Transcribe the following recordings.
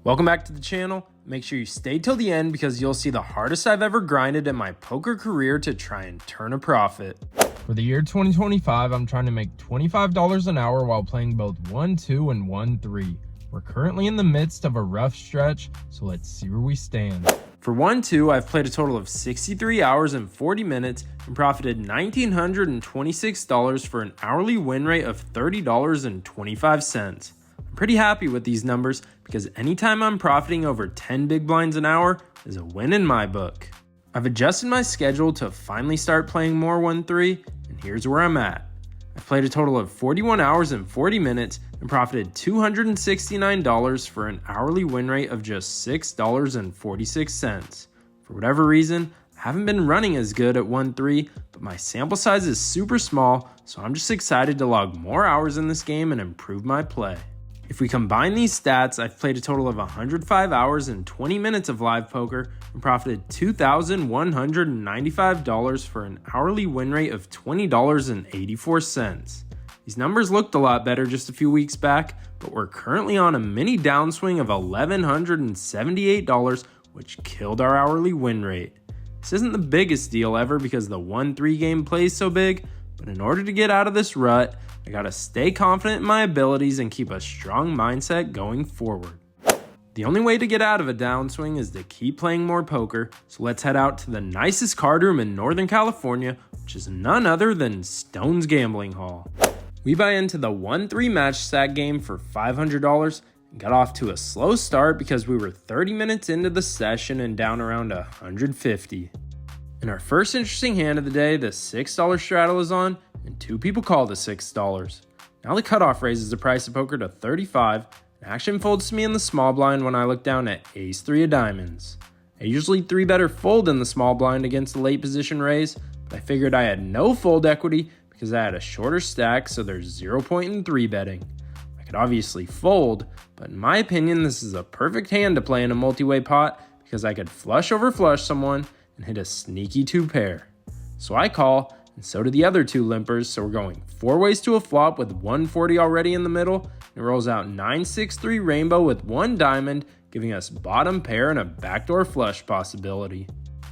Welcome back to the channel. Make sure you stay till the end because you'll see the hardest I've ever grinded in my poker career to try and turn a profit. For the year 2025, I'm trying to make $25 an hour while playing both 1-2 and 1-3. We're currently in the midst of a rough stretch, so let's see where we stand. For 1-2, I've played a total of 63 hours and 40 minutes and profited $1,926 for an hourly win rate of $30.25. I'm pretty happy with these numbers because anytime I'm profiting over 10 big blinds an hour is a win in my book. I've adjusted my schedule to finally start playing more 1-3, and here's where I'm at. I've played a total of 41 hours and 40 minutes and profited $269 for an hourly win rate of just $6.46. For whatever reason, I haven't been running as good at 1-3, but my sample size is super small, so I'm just excited to log more hours in this game and improve my play. If we combine these stats, I've played a total of 105 hours and 20 minutes of live poker and profited $2,195 for an hourly win rate of $20.84. These numbers looked a lot better just a few weeks back, but we're currently on a mini downswing of $1,178, which killed our hourly win rate. This isn't the biggest deal ever because the 1-3 game plays so big, but in order to get out of this rut, I gotta stay confident in my abilities and keep a strong mindset going forward. The only way to get out of a downswing is to keep playing more poker, so let's head out to the nicest card room in Northern California, which is none other than Stone's Gambling Hall. We buy into the 1-3 match stack game for $500 and got off to a slow start because we were 30 minutes into the session and down around $150. In our first interesting hand of the day, the $6 straddle is on, and two people call the $6. Now the cutoff raises the price of poker to $35, and action folds to me in the small blind when I look down at ace-3 of diamonds. I usually 3-better fold in the small blind against the late position raise, but I figured I had no fold equity because I had a shorter stack, so there's 0 point in 3-betting. I could obviously fold, but in my opinion this is a perfect hand to play in a multi-way pot because I could flush over flush someone and hit a sneaky 2-pair. So I call, and so do the other two limpers, so we're going 4 ways to a flop with 140 already in the middle, and it rolls out 9-6-3 rainbow with 1 diamond, giving us bottom pair and a backdoor flush possibility.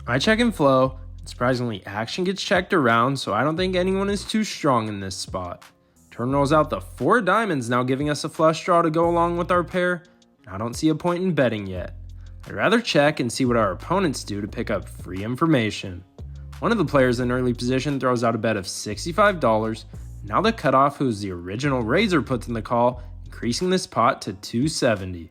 I check and flow, and surprisingly action gets checked around, so I don't think anyone is too strong in this spot. Turn rolls out the 4 diamonds, now giving us a flush draw to go along with our pair, and I don't see a point in betting yet. I'd rather check and see what our opponents do to pick up free information. One of the players in early position throws out a bet of $65. Now the cutoff, who's the original raiser, puts in the call, increasing this pot to $270.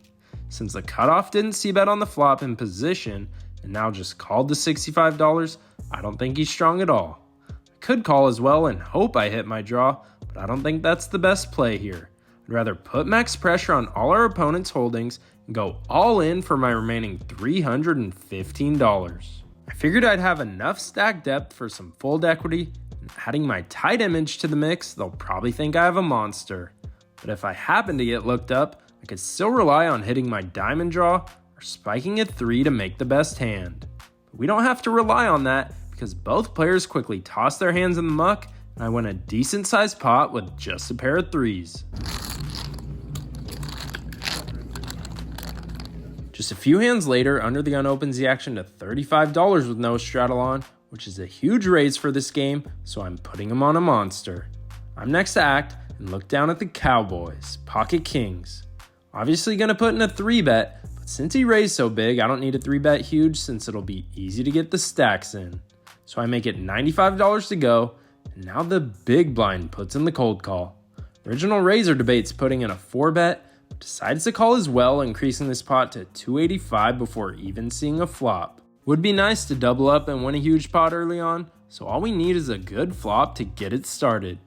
Since the cutoff didn't see bet on the flop in position and now just called the $65, I don't think he's strong at all. I could call as well and hope I hit my draw, but I don't think that's the best play here. I'd rather put max pressure on all our opponent's holdings and go all in for my remaining $315. I figured I'd have enough stack depth for some fold equity, and adding my tight image to the mix, they'll probably think I have a monster. But if I happen to get looked up, I could still rely on hitting my diamond draw or spiking a 3 to make the best hand. But we don't have to rely on that because both players quickly toss their hands in the muck, and I win a decent sized pot with just a pair of 3s. Just a few hands later, Under the Gun opens the action to $35 with no straddle on, which is a huge raise for this game, so I'm putting him on a monster. I'm next to act and look down at the Cowboys, pocket kings. Obviously gonna put in a 3-bet, but since he raised so big, I don't need a 3-bet huge since it'll be easy to get the stacks in. So I make it $95 to go, and now the big blind puts in the cold call. Original raiser debates putting in a 4-bet, decides to call as well, increasing this pot to $285 before even seeing a flop. Would be nice to double up and win a huge pot early on, so all we need is a good flop to get it started.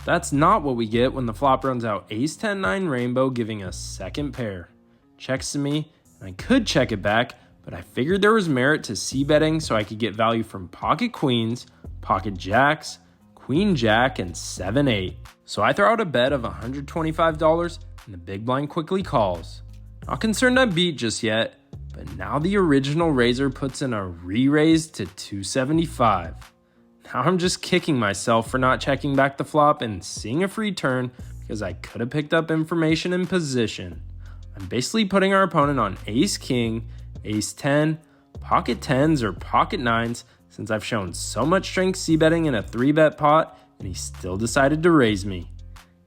That's not what we get when the flop runs out ace-10-9 rainbow, giving us second pair. Checks to me, and I could check it back, but I figured there was merit to c-betting so I could get value from pocket queens, pocket jacks, queen jack, and 7-8. So I throw out a bet of $125, and the big blind quickly calls. Not concerned I beat just yet, but now the original raiser puts in a re-raise to $275. Now I'm just kicking myself for not checking back the flop and seeing a free turn because I could have picked up information in position. I I'm basically putting our opponent on ace king, ace 10, pocket 10s or pocket 9s since I've shown so much strength c-betting in a 3-bet pot and he still decided to raise me.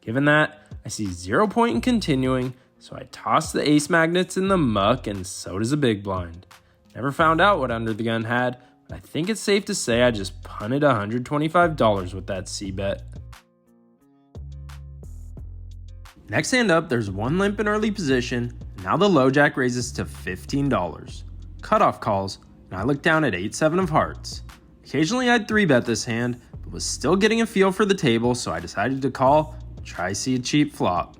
Given that, I see 0 point in continuing, so I toss the ace magnets in the muck and so does a big blind. Never found out what under the gun had, but I think it's safe to say I just punted $125 with that c-bet. Next hand up, there's one limp in early position. Now the low jack raises to $15. Cutoff calls, and I look down at 8-7 of hearts. Occasionally I'd 3-bet this hand, but was still getting a feel for the table, so I decided to call, try see a cheap flop.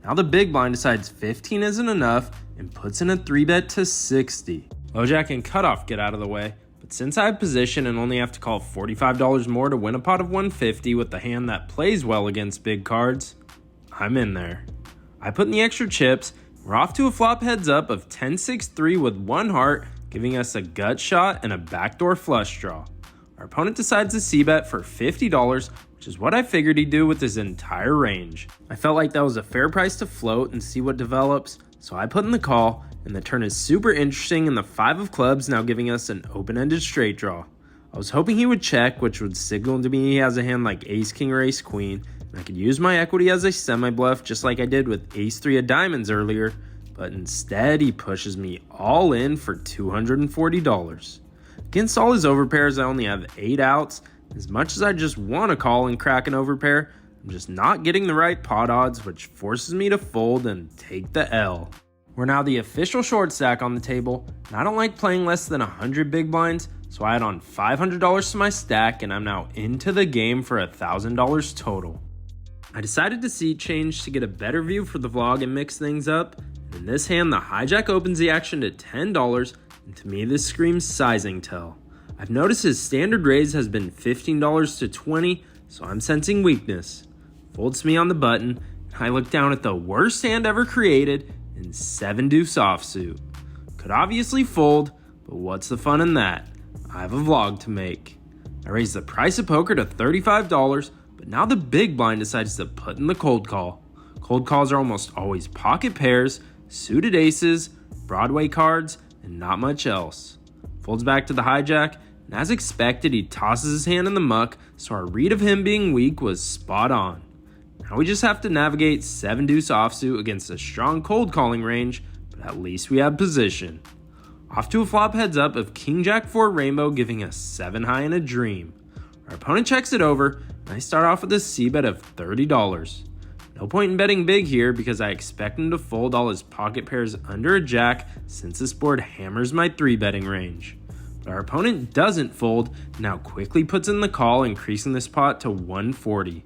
Now the big blind decides 15 isn't enough and puts in a 3-bet to 60. Low jack and cutoff get out of the way, but since I have position and only have to call $45 more to win a pot of $150 with the hand that plays well against big cards, I'm in there. I put in the extra chips. We're off to a flop heads up of 10-6-3 with one heart, giving us a gut shot and a backdoor flush draw. Our opponent decides to c-bet for $50, which is what I figured he'd do with his entire range. I felt like that was a fair price to float and see what develops, so I put in the call, and the turn is super interesting in the 5 of clubs now giving us an open-ended straight draw. I was hoping he would check, which would signal to me he has a hand like ace king or ace queen, and I could use my equity as a semi-bluff just like I did with ace 3 of diamonds earlier, but instead he pushes me all in for $240. Against all his overpairs, I only have 8 outs. As much as I just want to call and crack an overpair, I'm just not getting the right pot odds, which forces me to fold and take the L. We're now the official short stack on the table, and I don't like playing less than 100 big blinds, so I add on $500 to my stack and I'm now into the game for $1,000 total. I decided to seat change to get a better view for the vlog and mix things up, and in this hand the hijack opens the action to $10, and to me this screams sizing tell. I've noticed his standard raise has been $15 to $20, so I'm sensing weakness. Folds me on the button, and I look down at the worst hand ever created in 7 deuce offsuit. Could obviously fold, but what's the fun in that? I have a vlog to make. I raised the price of poker to $35, but now the big blind decides to put in the cold call. Cold calls are almost always pocket pairs, suited aces, Broadway cards, and not much else. Folds back to the hijack, and as expected, he tosses his hand in the muck, so our read of him being weak was spot on. Now we just have to navigate 7 deuce offsuit against a strong cold calling range, but at least we have position. Off to a flop heads up of king jack 4 rainbow, giving us 7 high in a dream. Our opponent checks it over, and I start off with a c-bet of $30. No point in betting big here because I expect him to fold all his pocket pairs under a jack since this board hammers my 3-betting range. But our opponent doesn't fold, and now quickly puts in the call, increasing this pot to $140.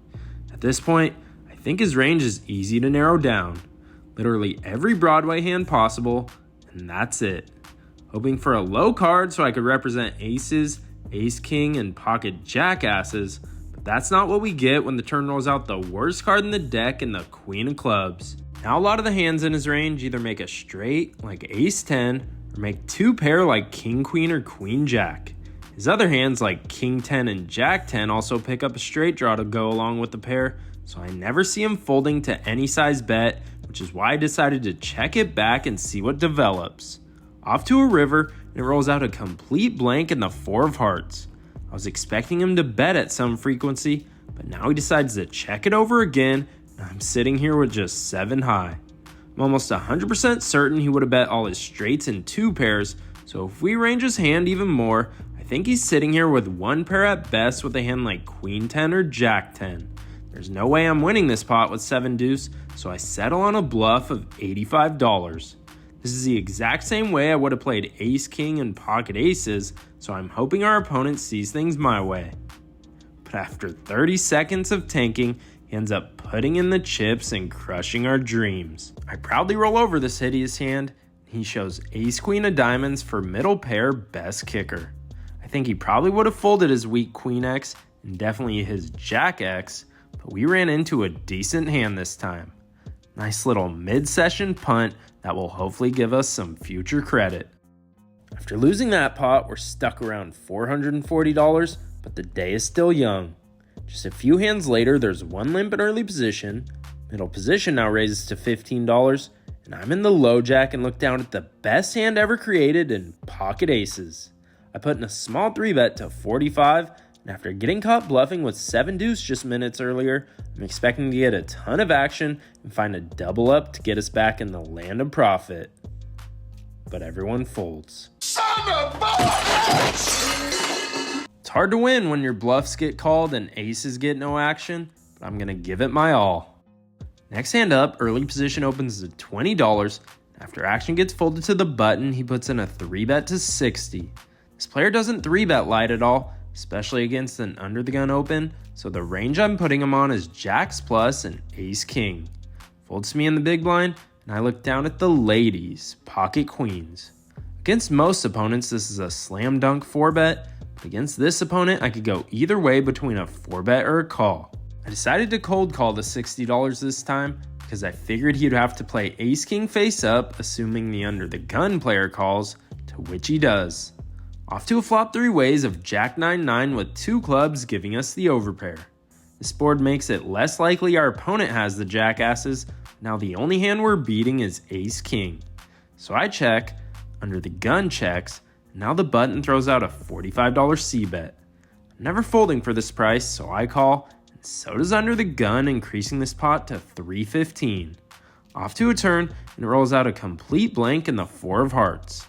At this point, I think his range is easy to narrow down. Literally every Broadway hand possible, and that's it. Hoping for a low card so I could represent aces, ace king, and pocket jackasses, but that's not what we get when the turn rolls out the worst card in the deck and the queen of clubs. Now a lot of the hands in his range either make a straight like ace 10 or make 2 pair like king queen or queen jack. His other hands like king 10 and jack 10 also pick up a straight draw to go along with the pair, so I never see him folding to any size bet, which is why I decided to check it back and see what develops. Off to a river, and it rolls out a complete blank in the 4 of hearts. I was expecting him to bet at some frequency, but now he decides to check it over again, and I'm sitting here with just 7 high. I'm almost 100% certain he would have bet all his straights in 2 pairs, so if we range his hand even more, I think he's sitting here with 1 pair at best with a hand like queen 10 or jack 10. There's no way I'm winning this pot with 7 deuce, so I settle on a bluff of $85. This is the exact same way I would have played ace king and pocket aces, so I'm hoping our opponent sees things my way. But after 30 seconds of tanking, he ends up putting in the chips and crushing our dreams. I proudly roll over this hideous hand. He shows ace queen of diamonds for middle pair best kicker. I think he probably would have folded his weak queen X and definitely his jack X, but we ran into a decent hand this time. Nice little mid-session punt that will hopefully give us some future credit. After losing that pot, we're stuck around $440, but the day is still young. Just a few hands later, there's one limp in early position, middle position now raises to $15, and I'm in the low jack and look down at the best hand ever created in pocket aces. I put in a small 3-bet to 45, and after getting caught bluffing with 7 deuce just minutes earlier, I'm expecting to get a ton of action and find a double up to get us back in the land of profit. But everyone folds. Son of a bitch! It's hard to win when your bluffs get called and aces get no action, but I'm gonna give it my all. Next hand up, early position opens to $20. After action gets folded to the button, he puts in a 3-bet to 60. This player doesn't 3-bet light at all, especially against an under the gun open, so the range I'm putting him on is jacks plus and ace king. Folds me in the big blind, and I look down at the ladies, pocket queens. Against most opponents, this is a slam dunk 4-bet, but against this opponent, I could go either way between a 4-bet or a call. I decided to cold call the $60 this time because I figured he'd have to play ace king face up, assuming the under the gun player calls, to which he does. Off to a flop 3 ways of jack 9-9 with 2 clubs giving us the overpair. This board makes it less likely our opponent has the jackasses. Now the only hand we're beating is ace king. So I check, under the gun checks, and now the button throws out a $45 c-bet. I'm never folding for this price, so I call, and so does under the gun, increasing this pot to $315. Off to a turn, and it rolls out a complete blank in the 4 of hearts.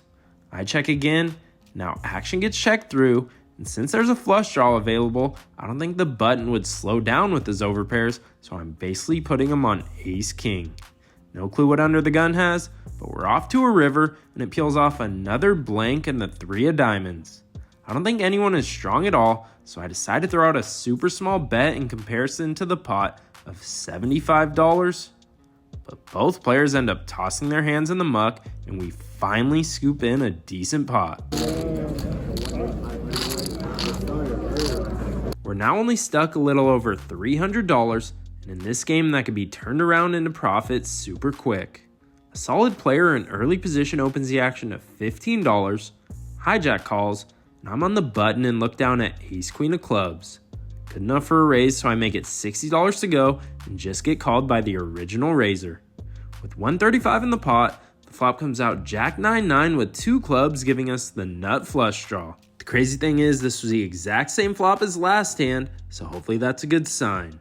I check again, now action gets checked through, and since there's a flush draw available, I don't think the button would slow down with his overpairs, so I'm basically putting him on ace king. No clue what under the gun has, but we're off to a river, and it peels off another blank in the 3 of diamonds. I don't think anyone is strong at all, so I decide to throw out a super small bet in comparison to the pot of $75, but both players end up tossing their hands in the muck, and we finally scoop in a decent pot. We're now only stuck a little over $300, and in this game that could be turned around into profit super quick. A solid player in early position opens the action to $15, hijack calls, and I'm on the button and look down at ace queen of clubs. Good enough for a raise, so I make it $60 to go and just get called by the original raiser. With $135 in the pot, the flop comes out jack 9-9 with 2 clubs giving us the nut flush draw. The crazy thing is this was the exact same flop as last hand, so hopefully that's a good sign.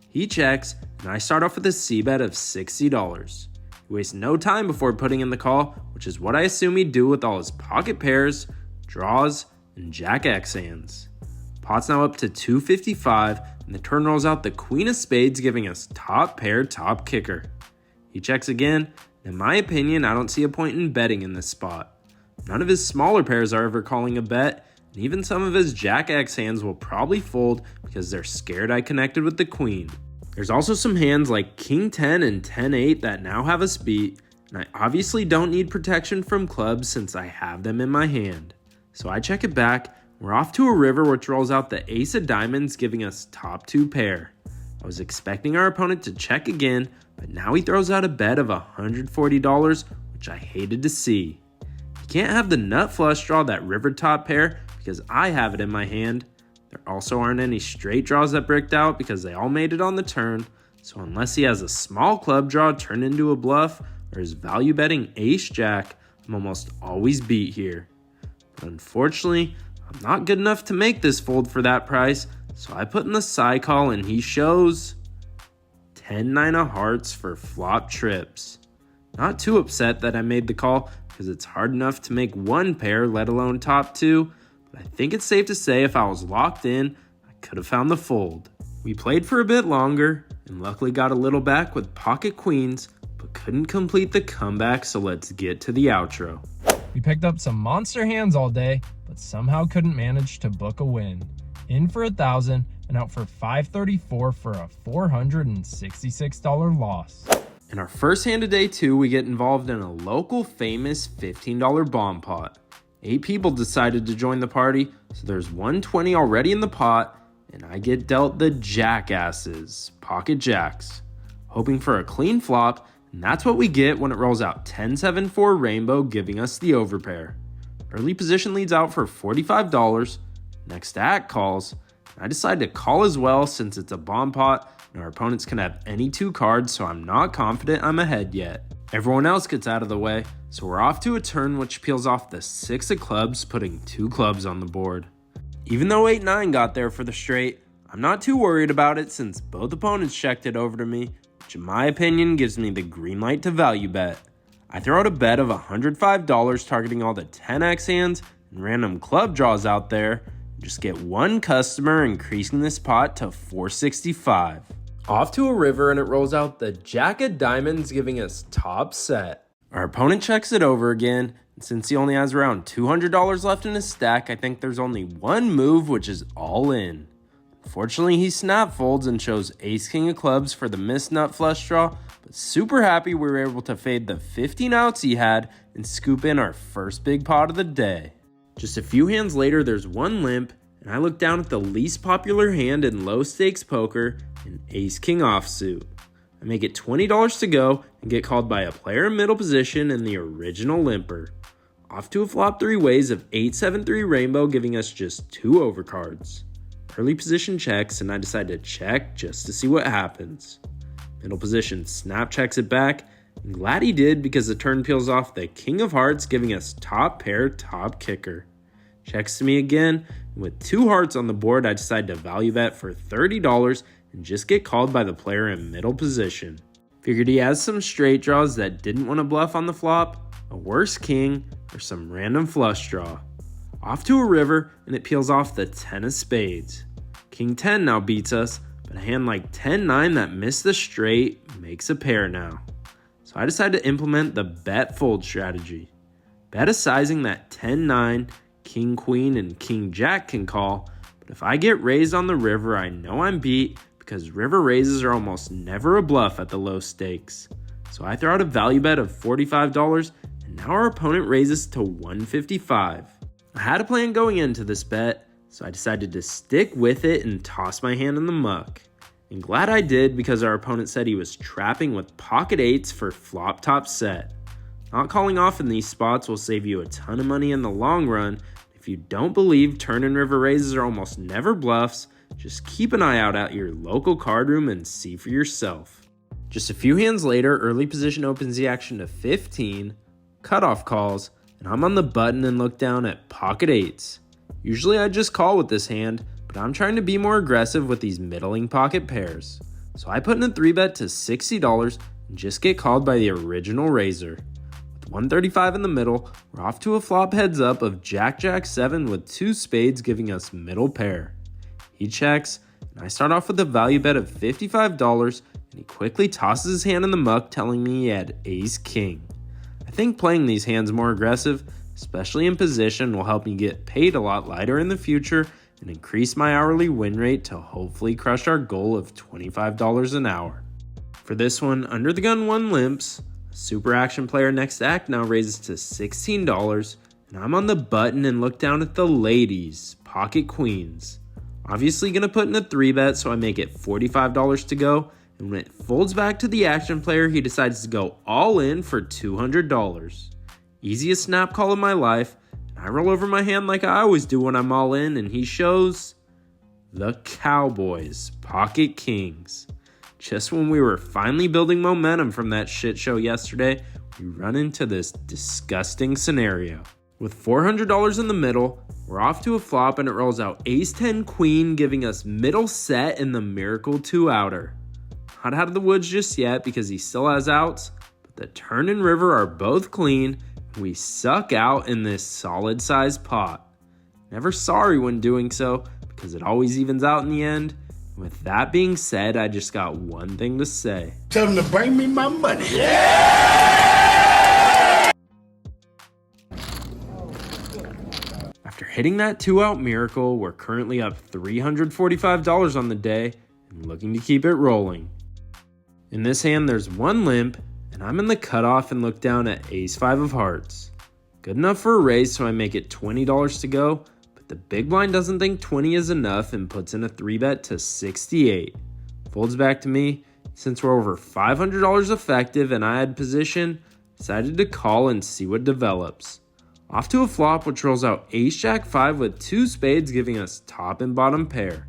He checks, and I start off with a c-bet of $60. He wastes no time before putting in the call, which is what I assume he'd do with all his pocket pairs, draws, and jack X hands. Pot's now up to $255, and the turn rolls out the queen of spades giving us top pair, top kicker. He checks again, and in my opinion, I don't see a point in betting in this spot. None of his smaller pairs are ever calling a bet, and even some of his jack X hands will probably fold because they're scared I connected with the queen. There's also some hands like king 10 and 10-8 that now have us beat, and I obviously don't need protection from clubs since I have them in my hand. So I check it back. We're off to a river which rolls out the ace of diamonds giving us top 2 pair. I was expecting our opponent to check again, but now he throws out a bet of $140, which I hated to see. You can't have the nut flush draw that river top pair because I have it in my hand. There also aren't any straight draws that bricked out because they all made it on the turn, so unless he has a small club draw turned into a bluff or is value betting ace jack, I'm almost always beat here. But unfortunately, I'm not good enough to make this fold for that price, so I put in the side call and he shows 10-9 of hearts for flop trips. Not too upset that I made the call because it's hard enough to make one pair, let alone top 2, but I think it's safe to say if I was locked in, I could have found the fold. We played for a bit longer and luckily got a little back with pocket queens, but couldn't complete the comeback, so let's get to the outro. We picked up some monster hands all day, but somehow couldn't manage to book a win. In for 1,000 and out for 534 for a $466 loss. In our first hand of day 2, we get involved in a local famous $15 bomb pot. 8 people decided to join the party, so there's $120 already in the pot, and I get dealt the jackasses, pocket jacks. Hoping for a clean flop, and that's what we get when it rolls out 10-7-4 rainbow, giving us the overpair. Early position leads out for $45. Next act calls. I decide to call as well since it's a bomb pot and our opponents can have any 2 cards, so I'm not confident I'm ahead yet. Everyone else gets out of the way, so we're off to a turn which peels off the 6 of clubs, putting 2 clubs on the board. Even though 8-9 got there for the straight, I'm not too worried about it since both opponents checked it over to me, which in my opinion gives me the green light to value bet. I throw out a bet of $105 targeting all the 10x hands and random club draws out there, and just get one customer, increasing this pot to $465. Off to a river, and it rolls out the Jack of Diamonds, giving us top set. Our opponent checks it over again, and since he only has around $200 left in his stack, I think there's only one move, which is all in. Unfortunately, he snap folds and chose Ace King of Clubs for the missed nut flush draw, but super happy we were able to fade the 15 outs he had and scoop in our first big pot of the day. Just a few hands later, there's one limp, and I look down at the least popular hand in low stakes poker, an Ace King offsuit. I make it $20 to go and get called by a player in middle position and the original limper. Off to a flop 3 ways of 8-7-3 rainbow, giving us just 2 overcards. Early position checks, and I decide to check just to see what happens. Middle position snap checks it back, and glad he did because the turn peels off the King of Hearts, giving us top pair, top kicker. Checks to me again, and with 2 hearts on the board, I decide to value bet for $30 and just get called by the player in middle position. Figured he has some straight draws that didn't want to bluff on the flop, a worse king, or some random flush draw. Off to a river, and it peels off the 10 of spades. King 10 now beats us, but a hand like 10-9 that missed the straight makes a pair now. So I decide to implement the bet fold strategy. Bet a sizing that 10-9, King Queen, and King Jack can call, but if I get raised on the river, I know I'm beat because river raises are almost never a bluff at the low stakes. So I throw out a value bet of $45, and now our opponent raises to $155. I had a plan going into this bet, so I decided to stick with it and toss my hand in the muck. And glad I did because our opponent said he was trapping with pocket 8s for flop top set. Not calling off in these spots will save you a ton of money in the long run. If you don't believe turn and river raises are almost never bluffs, just keep an eye out at your local card room and see for yourself. Just a few hands later, early position opens the action to 15, cutoff calls, and I'm on the button and look down at pocket 8s. Usually I just call with this hand, but I'm trying to be more aggressive with these middling pocket pairs. So I put in a 3-bet to $60 and just get called by the original raiser. With 135 in the middle, we're off to a flop heads up of Jack-Jack-7 with 2 spades, giving us middle pair. He checks, and I start off with a value bet of $55, and he quickly tosses his hand in the muck, telling me he had Ace-King. I think playing these hands more aggressive, especially in position, will help me get paid a lot lighter in the future and increase my hourly win rate to hopefully crush our goal of $25 an hour. For this one, under the gun 1 limps, a super action player next act now raises to $16, and I'm on the button and look down at the ladies, pocket queens. Obviously gonna put in a 3-bet, so I make it $45 to go, and when it folds back to the action player, he decides to go all in for $200. Easiest snap call of my life, and I roll over my hand like I always do when I'm all in, and he shows the Cowboys, pocket kings. Just when we were finally building momentum from that shit show yesterday, we run into this disgusting scenario. With $400 in the middle, we're off to a flop, and it rolls out Ace-10 Queen, giving us middle set in the Miracle 2-outer. Not out of the woods just yet because he still has outs, but the turn and river are both clean. We suck out in this solid sized pot. Never sorry when doing so because it always evens out in the end. With that being said, I just got one thing to say. Tell them to bring me my money. After hitting that 2-out miracle, we're currently up $345 on the day and looking to keep it rolling. In this hand, there's 1 limp, and I'm in the cutoff and look down at Ace-5 of hearts. Good enough for a raise, so I make it $20 to go, but the big blind doesn't think 20 is enough and puts in a 3-bet to 68. Folds back to me. Since we're over $500 effective and I had position, decided to call and see what develops. Off to a flop, which rolls out Ace-Jack-5 with 2 spades, giving us top and bottom pair.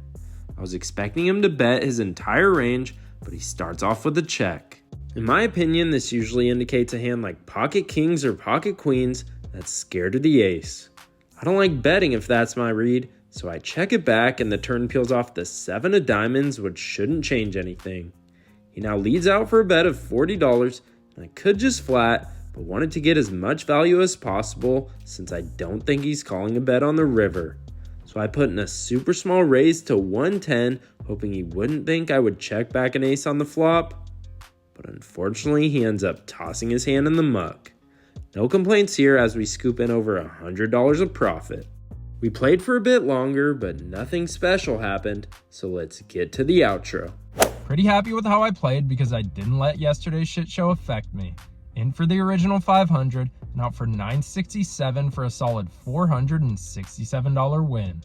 I was expecting him to bet his entire range, but he starts off with a check. In my opinion, this usually indicates a hand like pocket kings or pocket queens that's scared of the ace. I don't like betting if that's my read, so I check it back and the turn peels off the 7 of diamonds, which shouldn't change anything. He now leads out for a bet of $40, and I could just flat, but wanted to get as much value as possible since I don't think he's calling a bet on the river. So I put in a super small raise to 110, hoping he wouldn't think I would check back an ace on the flop. But unfortunately, he ends up tossing his hand in the muck. No complaints here as we scoop in over $100 of profit. We played for a bit longer, but nothing special happened, so let's get to the outro. Pretty happy with how I played because I didn't let yesterday's shit show affect me. In for the original 500 and out for 967 for a solid $467 win.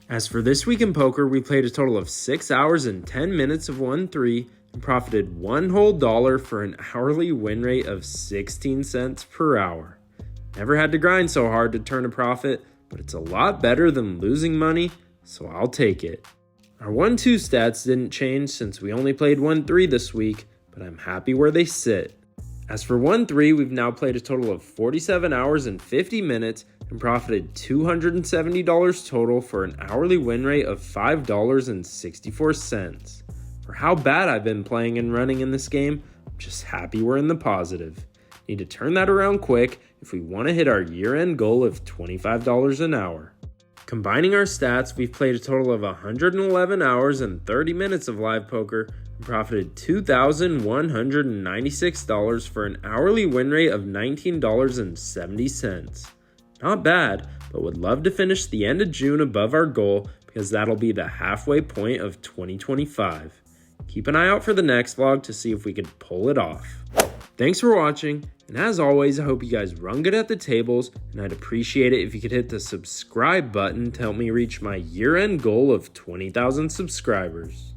As for this week in poker, we played a total of 6 hours and 10 minutes of 1-3 and profited one whole dollar for an hourly win rate of 16 cents per hour. Never had to grind so hard to turn a profit, but it's a lot better than losing money, so I'll take it. Our 1-2 stats didn't change since we only played 1-3 this week, but I'm happy where they sit. As for 1-3, we've now played a total of 47 hours and 50 minutes and profited $270 total for an hourly win rate of $5.64. For how bad I've been playing and running in this game, I'm just happy we're in the positive. Need to turn that around quick if we want to hit our year-end goal of $25 an hour. Combining our stats, we've played a total of 111 hours and 30 minutes of live poker and profited $2,196 for an hourly win rate of $19.70. Not bad, but would love to finish the end of June above our goal because that'll be the halfway point of 2025. Keep an eye out for the next vlog to see if we could pull it off. Thanks for watching, and as always, I hope you guys run good at the tables, and I'd appreciate it if you could hit the subscribe button to help me reach my year-end goal of 20,000 subscribers.